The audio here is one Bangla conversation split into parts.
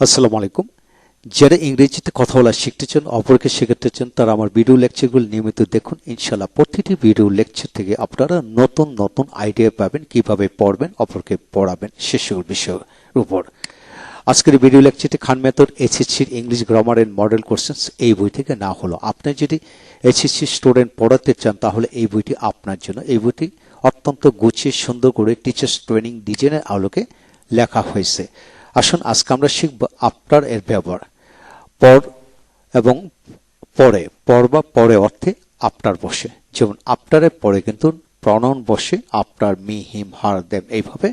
আসসালামু আলাইকুম। যারা ইংরেজিতে কথা বলা শিখতে চান, অপরকে শেখাতে চান, তারা আমার ভিডিও লেকচারগুলো নিয়মিত দেখুন। ইনশাআল্লাহ প্রতিটি ভিডিও লেকচার থেকে আপনারা নতুন নতুন আইডিয়া পাবেন কিভাবে পড়বেন, অপরকে পড়াবেন সেসব বিষয়ের উপর। আজকের ভিডিও লেকচারটি খান মেথড এইচএসসির English grammar and model questions এই বই থেকে না হলো। আপনি যদি এইচএসসি স্টুডেন্ট পড়াতে চান তাহলে এই বইটি আপনার জন্য। এই বইটি অত্যন্ত গুছিয়ে সুন্দর করে টিচার্স ট্রেনিং ডিজাইনের আলোকে লেখা হয়েছে। আসুন আজকে আমরা শিখব আফটার এর ব্যবহার। পর এবং পরে, পর বা পরে অর্থে আফটার বসে। যেমন আফটারের পরে কিন্তু প্রনাউন বসে, আফটার মি, হিম, হার, দেম এইভাবে।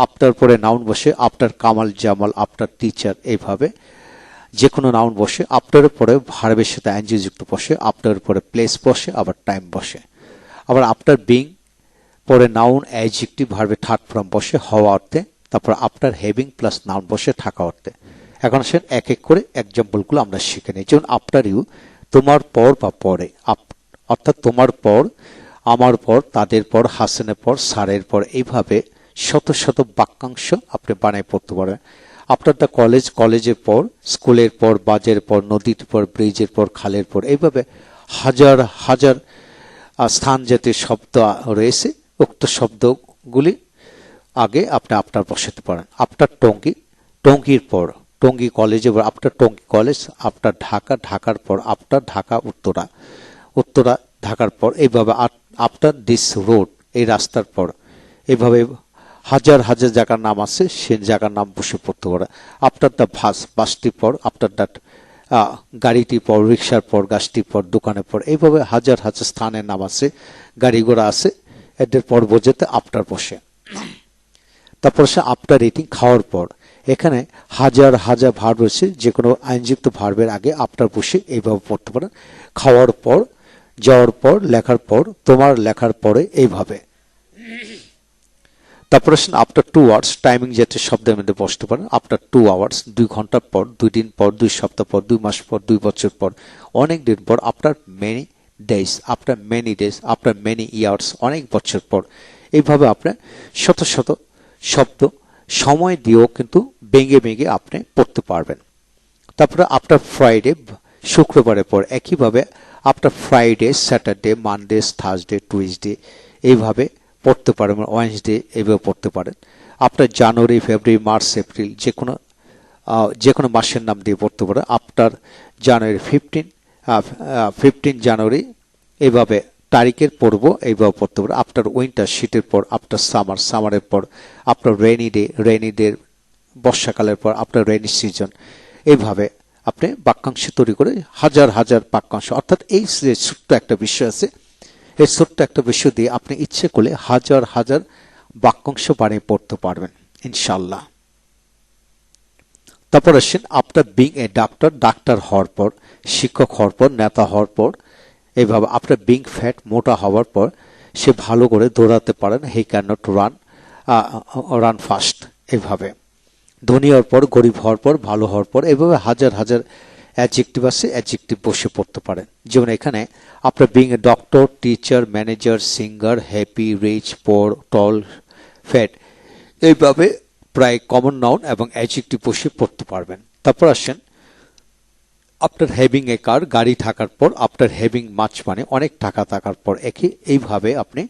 আফটার পরে নাউন বসে, after Kamal, Jamal, after teacher এইভাবে যে কোনো নাউন বসে। আফটারের পরে ভার্বের সাথে আইএনজি যুক্ত বসে, আফটারের পরে প্লেস বসে, আবার টাইম বসে। আবার আফটার বিং পরে নাউন অ্যাডজেক্টিভ ভার্বের থার্ড ফর্ম বসে হওয়া অর্থে। তারপর আফটার হ্যাভিং প্লাস নাউন বসে থাকা অর্থে। এখন আসেন এক এক করে এক্সাম্পলগুলো আমরা শিখে নিই। যেমন আফটার ইউ, তোমার পর বা পরে, অর্থাৎ তোমার পর, আমার পর, তাদের পর, হাসানের পর, স্যারের পর, এইভাবে শত শত বাক্যাংশ আপনি বানায় পড়তে পারেন। আফটার দ্য কলেজ, কলেজের পর, স্কুলের পর, বাজের পর, নদীর পর, ব্রিজের পর, খালের পর, এইভাবে হাজার হাজার স্থান জাতীয় শব্দ রয়েছে। উক্ত শব্দগুলি আগে আপনি আফটার বসাতে পারেন। আফটার টঙ্গী, টঙ্গীর পর, টঙ্গী কলেজে, after Tongi college. After Dhaka, ঢাকার পর, আফটার ঢাকা উত্তরা, উত্তরা ঢাকার পর, এইভাবে আফটার দিস রোড, এই রাস্তার পর, এইভাবে হাজার হাজার জায়গার নাম আছে, সে জায়গার নাম বসে পড়তে পারে। আফটার দ্য বাস, বাসটির পর, আফটার দ্যাট গাড়িটির পর, রিক্সার পর, গাছটির পর, দোকানের পর, এইভাবে হাজার হাজার স্থানের নাম আছে, গাড়ি ঘোড়া আছে, এদের পর বোঝাতে আফটার বসে। তারপর সে আফটার ইটিং, খাওয়ার পর। এখানে হাজার হাজার ভার্ব রয়েছে, যে কোনো আইনযুক্ত ভার্বের আগে আফটার বসে এইভাবে পড়তে পারেন। খাওয়ার পর, যাওয়ার পর, লেখার পর, তোমার লেখার পরে, এইভাবে। তারপর আসেন আফটার 2 আওয়ার্স, টাইমিং জাতীয় শব্দের মধ্যে বসতে পারেন। আফটার 2 আওয়ার্স, 2 ঘন্টা পর, 2 দিন পর, 2 সপ্তাহ পর, 2 মাস পর, 2 বছর পর, অনেক দিন পর। After many days, after many days, after many years, অনেক বছর পর। এইভাবে আপনি শত শত শব্দ সময় দিয়েও কিন্তু ভেঙে ভেঙে আপনি পড়তে পারবেন। তারপরে আফটার ফ্রাইডে, শুক্রবারের পর। একইভাবে after Friday, Saturday, Monday, Thursday, Tuesday, এইভাবে পড়তে পারেন। ওয়েডনেসডে এইভাবে পড়তে পারেন। আফটার জানুয়ারি, ফেব্রুয়ারি, মার্চ, এপ্রিল, যে কোনো মাসের নাম দিয়ে পড়তে পারেন। আফটার জানুয়ারি 15 জানুয়ারি, এইভাবে তারিখের পড়ব, এইভাবে পড়তে পারে। আফটার উইন্টার, শীতের পর। আফটার সামার, সামারের পর। After rainy day, rainy day বর্ষাকালের পর। আফটার রেইনি সিজন, এইভাবে আপনি বাক্যাংশ তৈরি করে হাজার হাজার বাক্যাংশ, অর্থাৎ এই যে ছোট্ট একটা বিষয় আছে, এই ছোট্ট একটা বিষয় দিয়ে আপনি ইচ্ছে করলে হাজার হাজার বাক্যাংশ বানিয়ে পড়তে পারবেন ইনশাল্লাহ। তারপর আসেন আফটার বিং এ ডাক্তার, ডাক্তার হওয়ার পর, শিক্ষক হওয়ার পর, নেতা হওয়ার পর। এইভাবে আফটার বিং ফ্যাট, মোটা হওয়ার পর, সে ভালো করে দৌড়াতে পারেন। He can not run fast, এইভাবে। ধনী হওয়ার পর, গরিব হওয়ার পর, ভালো হওয়ার পর, এইভাবে হাজার হাজার অ্যাডজেক্টিভ আছে, অ্যাডজেক্টিভ বসে পড়তে পারেন। যেমন এখানে after being a doctor, teacher, manager, singer, happy, rich, poor, tall, fat, এইভাবে প্রায় কমন নাউন এবং অ্যাডজেক্টিভ বসে পড়তে পারবেন। তারপর আসেন আফটার হ্যাভিং এ কার, গাড়ি থাকার পর। আফটার হ্যাভিং মাছ, মানে অনেক টাকা থাকার পর। এইভাবে আপনি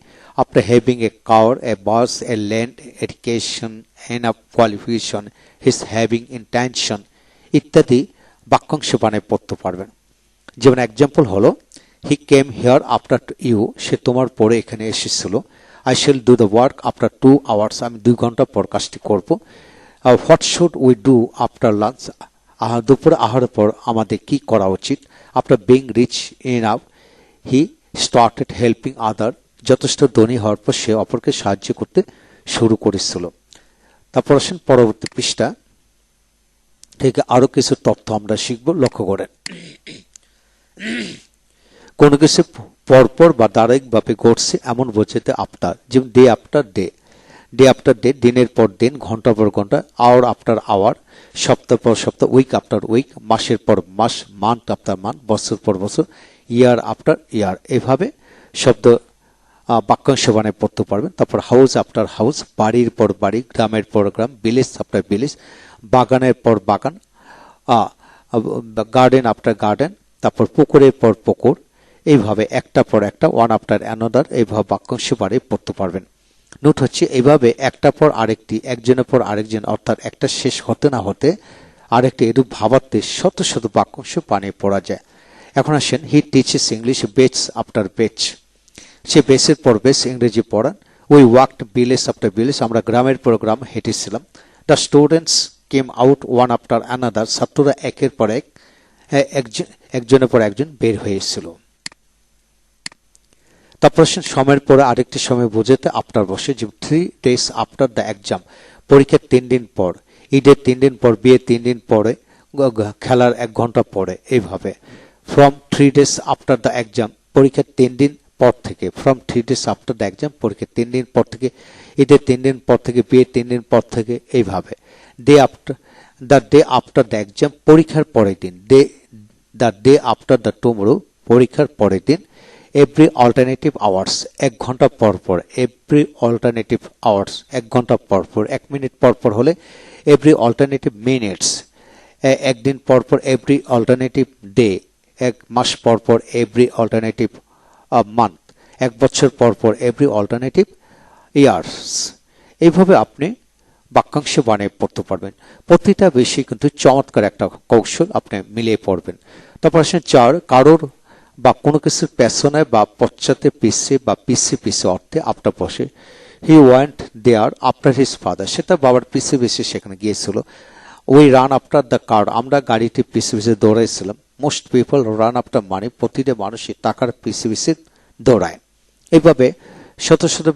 after having a car, a bus, a land, education, enough qualification, his having intention ইত্যাদি বাক্যাংশ বানিয়ে পড়তে পারবেন। যেমন এক্সাম্পল হলো, he came here after you, সে তোমার পরে এখানে এসেছিল। I shall do the work after 2 hours, আমি 2 ঘন্টা পর কাজটি করব। What should we do after lunch, দুপুরে আহারের পর আমাদের কি করা উচিত। After being rich enough, he started helping আদার, যথেষ্ট ধনী হওয়ার পর সে অপরকে সাহায্য করতে শুরু করেছিল। তারপর আসেন পরবর্তী পৃষ্ঠা থেকে আরো কিছু তথ্য আমরা শিখব, লক্ষ্য করেন। কোনো কিছু পরপর বা ধারাবাহিকভাবে ঘটছে এমন বোঝাতে আফটার। যেমন day after day, day after day, দিনের পর দিন, ঘন্টা পর ঘন্টা। আওয়ার আফটার আওয়ার, সপ্তাহ পর সপ্তাহ, উইক আফটার উইক, মাসের পর মাস, মান্থ আফটার মান্থ, বছর পর বছর, ইয়ার আফটার ইয়ার, এভাবে শব্দ বাক্যাংশ বানিয়ে পড়তে পারবেন। তারপর হাউস আফটার হাউস, বাড়ির পর বাড়ি, গ্রামের পর গ্রাম, ভিলেজ আফটার ভিলেজ, বাগানের পর বাগান, গার্ডেন আফটার গার্ডেন, তারপর পুকুরের পর পুকুর, এইভাবে একটা পর একটা, ওয়ান আফটার অ্যানাদার, এইভাবে বাক্যাংশ বাড়িয়ে পড়তে পারবেন। নোট হচ্ছে এইভাবে একটা পর আরেকটি, একজনের পর আরেকজন, অর্থাৎ একটা শেষ হতে না হতে আরেকটি এরূপ ভাবার্থে শত শত বাক্যাংশ বানিয়ে পড়া যায়। এখন আসেন, he teaches English batch after batch, সে বেসের পর বেস ইংরেজি পড়ান। We walked village after village, আমরা গ্রামের পর গ্রাম হেঁটেছিলাম। The students came out one after another, ছাত্ররা একের পর এক, একজনের পর একজন বের হয়েছিল। তারপর সময়ের পরে আরেকটি সময় বোঝাতে আফটার বসে, যে 3 days আফটার দ্য এক্সাম, পরীক্ষার 3 দিন পর, ঈদের 3 দিন পর, বিয়ের 3 দিন পরে, খেলার 1 ঘন্টা পরে, এইভাবে। From 3 days after the exam, পরীক্ষার 3 দিন পর থেকে, from 3 days after the exam, পরীক্ষার 3 দিন পর থেকে, ঈদের 3 দিন পর থেকে, বিয়ের 3 দিন পর থেকে, এইভাবে। Day after the day after the exam, পরীক্ষার পরের দিন, the day after the tomorrow, পরীক্ষার পরের দিন। এভরি অল্টারনেটিভ আওয়ার্স, 1 ঘন্টা পর পর, এভরি অল্টারনেটিভ আওয়ার্স, 1 ঘন্টা পর পর, 1 মিনিট পর পর হলে এভরি অল্টারনেটিভ মিনিটস, একদিন পর পর এভরি অল্টারনেটিভ ডে, 1 মাস পর পর এভরি অল্টারনেটিভ মান্থ, 1 বছর পর পর এভরি অল্টারনেটিভ ইয়ার্স। এইভাবে আপনি বাক্যাংশ বানিয়ে পড়তে পারবেন। প্রতিটা বিষয় কিন্তু চমৎকার একটা কৌশল, আপনি মিলিয়ে পড়বেন। তারপর আসেন 4, কারোর বা কোনো কিছুর পেছনে বা পশ্চাতে, পিছে বা পিছে অর্থে আফটার বসে। He went there after his father, সে তার বাবার পিছে সেখানে গিয়েছিল। We ran after the car, আমরা গাড়িটি পিছে দৌড়াইছিলাম। Most people run after money, প্রতিটা মানুষই টাকার পিছে দৌড়ায়। এইভাবে শত শত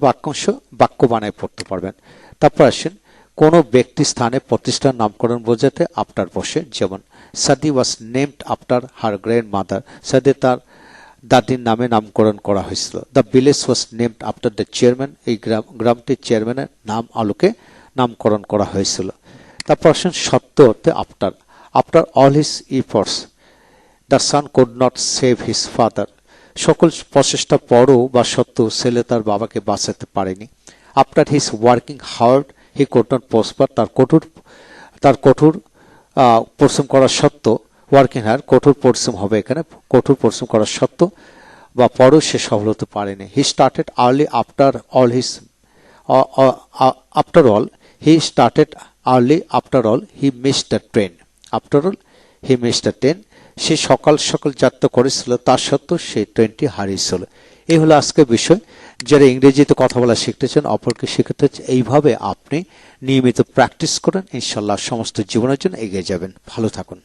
বাক্য বানায় পড়তে পারবেন। তারপর আসেন, কোনো ব্যক্তি স্থানে প্রতিষ্ঠান নামকরণ বোঝাতে আফটার বসে, যেমন সাদি ওয়াজ named after her grand mother, সাদি তার দাদির নামে নামকরণ করা হয়েছিল। The village was named after the chairman, এই গ্রামটির চেয়ারম্যানের নাম আলোকে নামকরণ করা হয়েছিল। তারপর আসেন সত্য অর্থে after, after all his efforts the sun could not save his father, সকল প্রচেষ্টা পরও বা সত্ত্বেও ছেলে তার বাবাকে বাঁচাতে পারেনি। After his working hard he could not prosper, তার কঠোর পরিশ্রম করা সত্ত্বেও, ওয়ার্কিং হার্ড কঠোর পরিশ্রম হবে এখানে, কঠোর পরিশ্রম করা সত্ত্বেও বা পরও সে সফল হতে পারেনি। He started early after all he missed the train, after all he missed the train, সে সকাল যাত্রা করেছিল, তা সত্ত্বেও সেই ট্রেনটি হারিয়েছিল। এই হলো আজকের বিষয়। যারা ইংরেজিতে কথা বলা শিখতে চান, অপরকে শেখাতে চান, এইভাবে আপনি নিয়মিত প্র্যাকটিস করেন, ইনশাল্লাহ সমস্ত জীবনের জন্য এগিয়ে যাবেন। ভালো থাকুন।